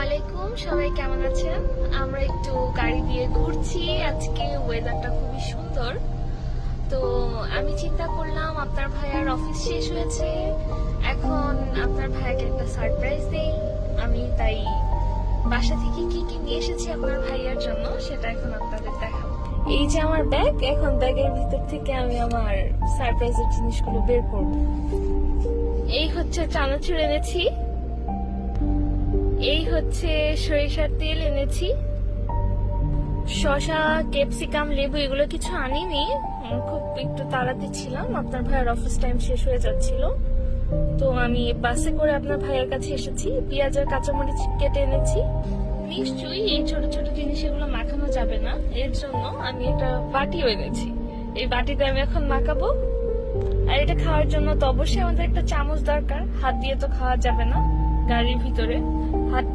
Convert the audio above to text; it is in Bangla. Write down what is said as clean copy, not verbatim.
আলাইকুম, সবাই কেমন আছেন? আমরা একটু গাড়ি দিয়ে ঘুরছি। আজকে ওয়েদারটা খুবই সুন্দর। তো আমি চিন্তা করলাম আপনার ভাইয়ার অফিস শেষ হয়েছে, এখন আপনার ভাইয়াকে একটা সারপ্রাইজ দেই। আমি তাই বাসা থেকে কি কি নিয়ে এসেছি আপনার ভাইয়ার জন্য সেটা এখন আপনাদের দেখাবো। এই যে আমার ব্যাগ, এখন ব্যাগের ভিতর থেকে আমি আমার সারপ্রাইজের জিনিসগুলো বের করব। এই হচ্ছে চানাচুর এনেছি, এই হচ্ছে সরিষার তেল এনেছি, শসা, ক্যাপসিকাম, লেবু এগুলো কিছু আনিনি, খুব একটু তাড়াতে ছিলাম, আপনার ভাইয়ের অফিস টাইম শেষ হয়ে যাচ্ছিল। তো আমি বাসে করে আপনার ভাইয়ের কাছে এসেছি। পেঁয়াজ আর কাঁচামরিচ কেটে এনেছি। নিশ্চয়ই এই ছোট ছোট জিনিস এগুলো মাখানো যাবে না, এর জন্য আমি একটা বাটিও এনেছি। এই বাটিতে আমি এখন মাখাবো। আর এটা খাওয়ার জন্য তো অবশ্যই আমাদের একটা চামচ দরকার, হাত দিয়ে তো খাওয়া যাবে না গাড়ির ভিতরে। হাত